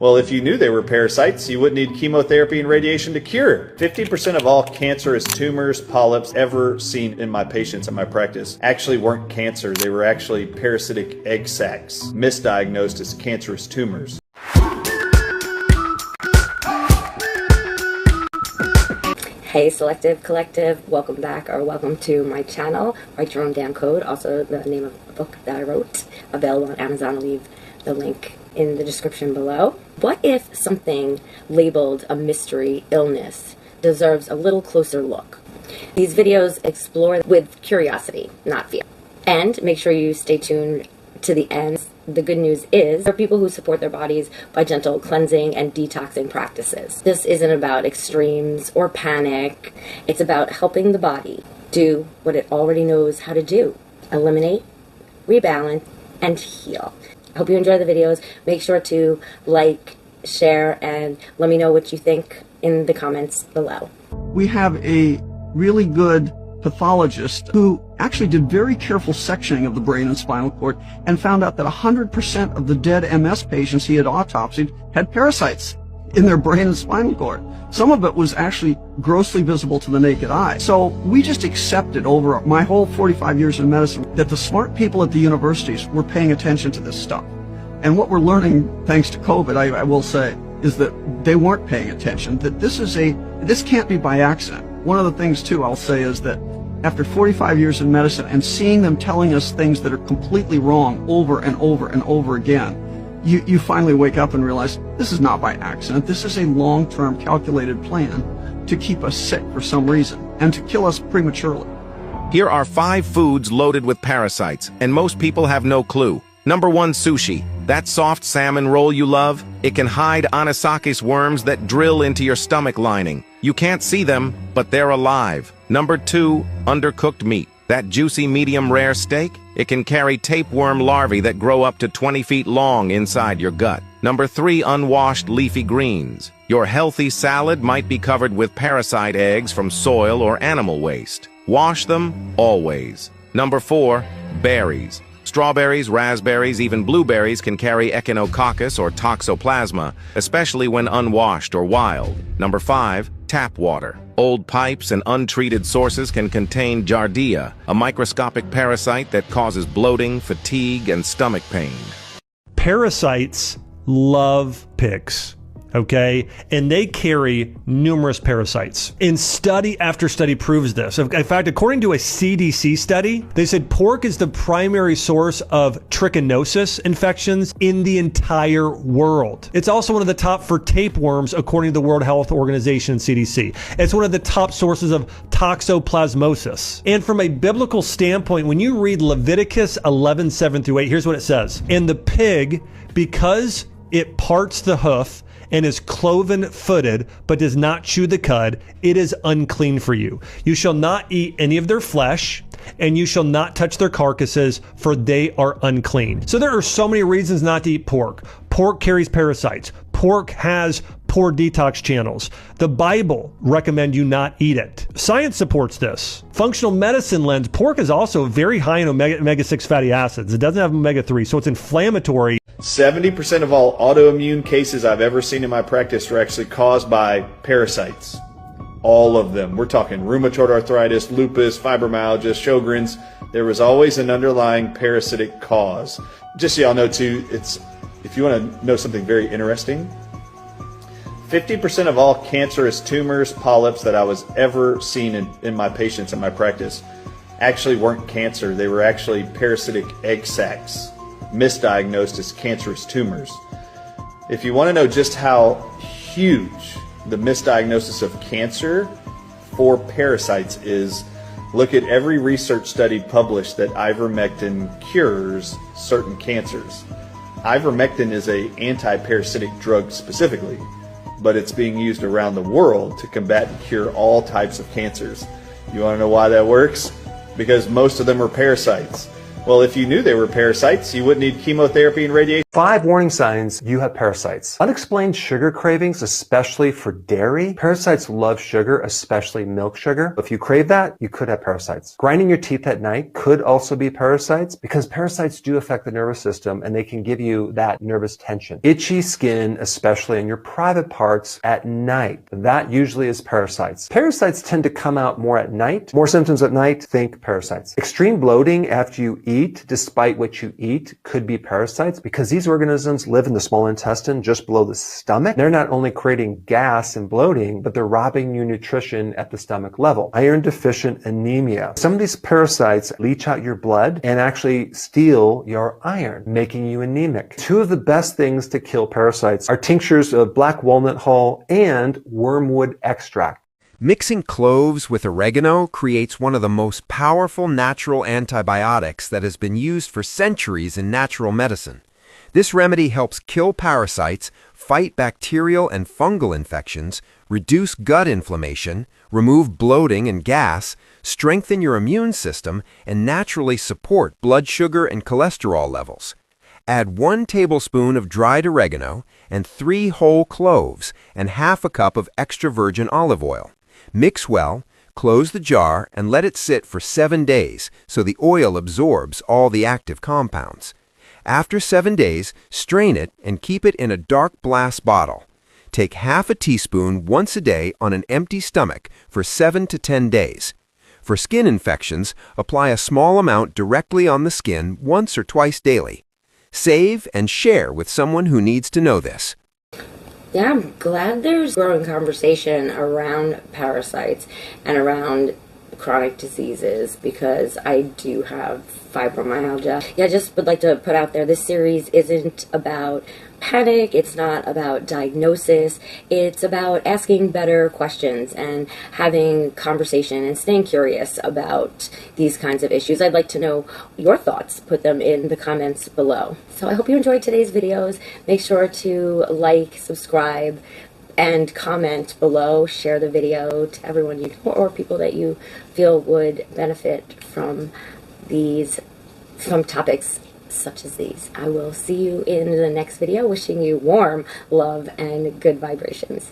Well, if you knew they were parasites, you wouldn't need chemotherapy and radiation to cure. 50% of all cancerous tumors, polyps ever seen in my patients in my practice actually weren't cancer. They were actually parasitic egg sacs, misdiagnosed as cancerous tumors. Hey Selective Collective, welcome back or welcome to my channel. Write Your Own Damn Code, also the name of the book that I wrote, available on Amazon. I'll leave the link in the description below. What if something labeled a mystery illness deserves a little closer look? These videos explore with curiosity, not fear. And make sure you stay tuned to the end. The good news is there are people who support their bodies by gentle cleansing and detoxing practices. This isn't about extremes or panic. It's about helping the body do what it already knows how to do. Eliminate, rebalance, and heal. I hope you enjoy the videos. Make sure to like, share, and let me know what you think in the comments below. We have a really good pathologist who actually did very careful sectioning of the brain and spinal cord and found out that 100% of the dead MS patients he had autopsied had parasites in their brain and spinal cord. Some of it was actually grossly visible to the naked eye. So we just accepted over my whole 45 years in medicine that the smart people at the universities were paying attention to this stuff. And what we're learning, thanks to COVID, I will say, is that they weren't paying attention, that this can't be by accident. One of the things too I'll say is that after 45 years in medicine and seeing them telling us things that are completely wrong over and over and over again, you finally wake up and realize this is not by accident. This is a long-term calculated plan to keep us sick for some reason and to kill us prematurely. Here are 5 foods loaded with parasites, and most people have no clue. Number 1, sushi. That soft salmon roll you love? It can hide anisakis worms that drill into your stomach lining. You can't see them, but they're alive. Number 2, undercooked meat. That juicy medium rare steak? It can carry tapeworm larvae that grow up to 20 feet long inside your gut. Number 3, unwashed leafy greens. Your healthy salad might be covered with parasite eggs from soil or animal waste. Wash them, always. Number 4, berries. Strawberries, raspberries, even blueberries can carry echinococcus or toxoplasma, especially when unwashed or wild. Number 5, tap water. Old pipes and untreated sources can contain Giardia, a microscopic parasite that causes bloating, fatigue, and stomach pain. Parasites love pigs. Okay, and they carry numerous parasites. And study after study proves this. In fact, according to a CDC study, they said pork is the primary source of trichinosis infections in the entire world. It's also one of the top for tapeworms, according to the World Health Organization and CDC. It's one of the top sources of toxoplasmosis. And from a biblical standpoint, when you read Leviticus 11:7-8, here's what it says. And the pig, because it parts the hoof, and is cloven-footed, but does not chew the cud, it is unclean for you. You shall not eat any of their flesh, and you shall not touch their carcasses, for they are unclean. So there are so many reasons not to eat pork. Pork carries parasites. Pork has poor detox channels. The Bible recommends you not eat it. Science supports this. Functional medicine lens, pork is also very high in omega-6 fatty acids. It doesn't have omega-3, so it's inflammatory. 70% of all autoimmune cases I've ever seen in my practice are actually caused by parasites. All of them. We're talking rheumatoid arthritis, lupus, fibromyalgia, Sjogren's. There was always an underlying parasitic cause. Just so y'all know too, if you want to know something very interesting, 50% of all cancerous tumors, polyps that I was ever seen in my patients in my practice actually weren't cancer. They were actually parasitic egg sacs, misdiagnosed as cancerous tumors. If you want to know just how huge the misdiagnosis of cancer for parasites is, look at every research study published that ivermectin cures certain cancers. Ivermectin is an anti-parasitic drug specifically, but it's being used around the world to combat and cure all types of cancers. You want to know why that works? Because most of them are parasites. Well, if you knew they were parasites, you wouldn't need chemotherapy and radiation. 5 warning signs you have parasites. Unexplained sugar cravings, especially for dairy. Parasites love sugar, especially milk sugar. If you crave that, you could have parasites. Grinding your teeth at night could also be parasites, because parasites do affect the nervous system and they can give you that nervous tension. Itchy skin, especially in your private parts at night. That usually is parasites. Parasites tend to come out more at night. More symptoms at night, think parasites. Extreme bloating after you eat, despite what you eat, could be parasites, because these organisms live in the small intestine just below the stomach. They're not only creating gas and bloating, but they're robbing you nutrition at the stomach level. Iron deficient anemia. Some of these parasites leach out your blood and actually steal your iron, making you anemic. 2 of the best things to kill parasites are tinctures of black walnut hull and wormwood extract. Mixing cloves with oregano creates one of the most powerful natural antibiotics that has been used for centuries in natural medicine. This remedy helps kill parasites, fight bacterial and fungal infections, reduce gut inflammation, remove bloating and gas, strengthen your immune system, and naturally support blood sugar and cholesterol levels. Add 1 tablespoon of dried oregano and 3 whole cloves and half a cup of extra virgin olive oil. Mix well, close the jar, and let it sit for 7 days so the oil absorbs all the active compounds. After 7 days, strain it and keep it in a dark glass bottle. Take half a teaspoon once a day on an empty stomach for 7 to 10 days. For skin infections, apply a small amount directly on the skin once or twice daily. Save and share with someone who needs to know this. Yeah, I'm glad there's growing conversation around parasites and around chronic diseases, because I do have fibromyalgia. Yeah, I just would like to put out there, this series isn't about panic, it's not about diagnosis, it's about asking better questions and having conversation and staying curious about these kinds of issues. I'd like to know your thoughts. Put them in the comments below. So I hope you enjoyed today's videos. Make sure to like, subscribe, and comment below. Share the video to everyone you know or people that you feel would benefit from topics such as these. I will see you in the next video. Wishing you warm love and good vibrations.